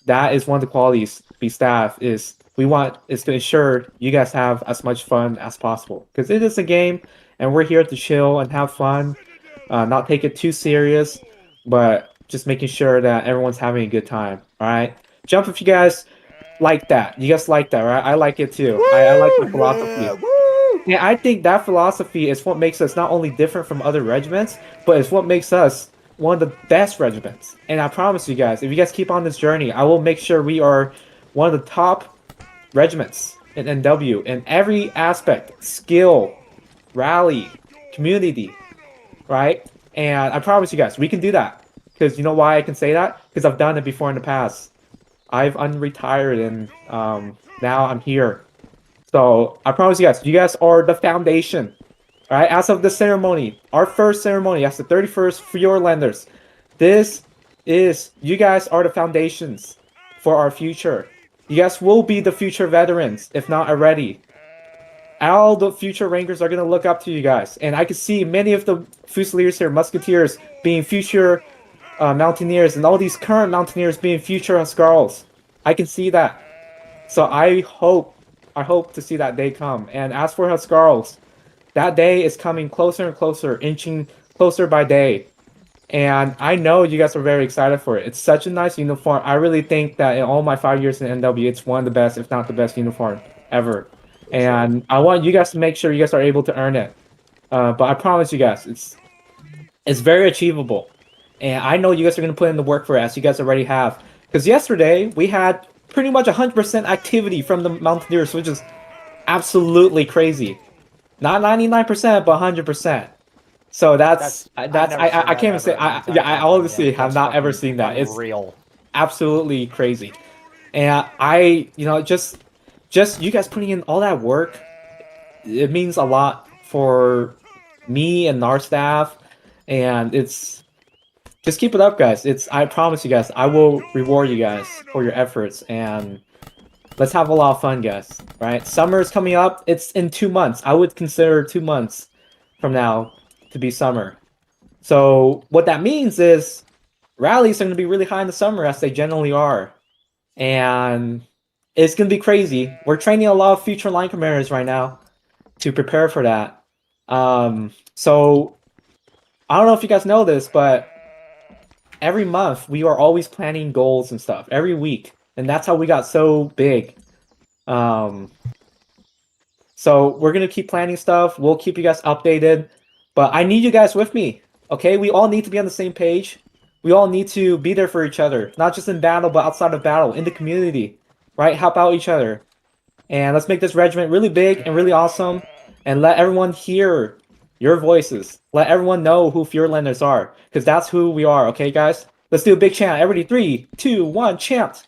That is one of the qualities to be staff is to ensure you guys have as much fun as possible. Because it is a game and we're here to chill and have fun, not take it too serious, but just making sure that everyone's having a good time. All right. Jump if you guys like that. You guys like that, right? I like it too. I like the philosophy. Yeah, I think that philosophy is what makes us not only different from other regiments, but it's what makes us one of the best regiments. And I promise you guys, if you guys keep on this journey, I will make sure we are one of the top regiments in NW in every aspect. Skill, rally, community, right? And I promise you guys, we can do that. Because you know why I can say that? Because I've done it before in the past. I've unretired and now I'm here. So I promise you guys are the foundation. All right, as of the ceremony, our first ceremony as the 31st FjordLanders, you guys are the foundations for our future. You guys will be the future veterans, if not already. All the future rankers are going to look up to you guys. And I can see many of the Fusiliers here, Musketeers, being future Mountaineers, and all these current Mountaineers being future Skarls. I can see that. So I hope I hope to see that day come. And as for Huskarls, that day is coming closer and closer, inching closer by day. And I know you guys are very excited for it. It's such a nice uniform. I really think that in all my 5 years in NW, it's one of the best, if not the best uniform ever. And I want you guys to make sure you guys are able to earn it. But I promise you guys, it's very achievable. And I know you guys are going to put in the work for it, as you guys already have. Because yesterday, we had pretty much 100% activity from the Mountaineers, which is absolutely crazy. Not 99%, but 100%. So that's I can't even say I honestly have not ever seen that. It's real, absolutely crazy, and just you guys putting in all that work, it means a lot for me and our staff, and it's just keep it up, guys. I promise you guys, I will reward you guys for your efforts, and let's have a lot of fun, guys. Right? Summer is coming up. It's in 2 months. I would consider 2 months from now to be summer. So what that means is rallies are going to be really high in the summer, as they generally are. And it's going to be crazy. We're training a lot of future line commanders right now to prepare for that. So I don't know if you guys know this, but every month we are always planning goals and stuff every week. And that's how we got so big. So we're going to keep planning stuff. We'll keep you guys updated. But I need you guys with me, okay? We all need to be on the same page. We all need to be there for each other, not just in battle, but outside of battle, in the community, right? Help out each other. And let's make this regiment really big and really awesome, and let everyone hear your voices. Let everyone know who FjordLanders are, because that's who we are, okay, guys? Let's do a big chant. Everybody, 3, 2, 1, chant!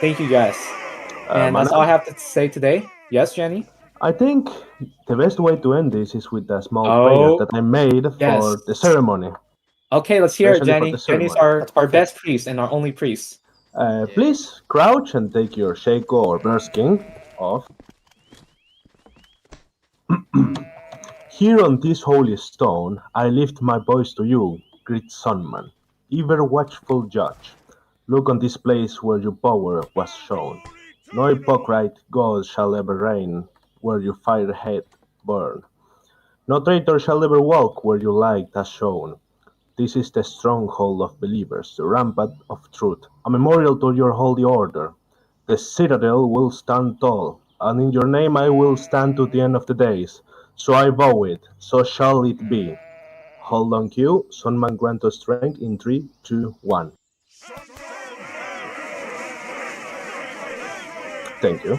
Thank you, guys. And that's all I have to say today. Yes, Jenny? I think the best way to end this is with a small prayer that I made for the ceremony. Okay, let's hear it, Especially Jenny. for the Jenny's ceremony. our best priest and our only priest. Please crouch and take your Shaco or Bearskin off. Here on this holy stone, I lift my voice to you, great sonman, ever watchful judge. Look on this place where your power was shown. No hypocrite God shall ever reign where your firehead burn. No traitor shall ever walk where your light has shone. This is the stronghold of believers, the rampart of truth, a memorial to your holy order. The citadel will stand tall, and in your name I will stand to the end of the days. So I vow it, so shall it be. Hold on cue, Sonman grant us strength in 3, 2, 1. Thank you.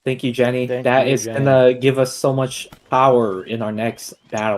Thank you, Jenny. Thank That you, is Jenny. gonna give us so much power in our next battle.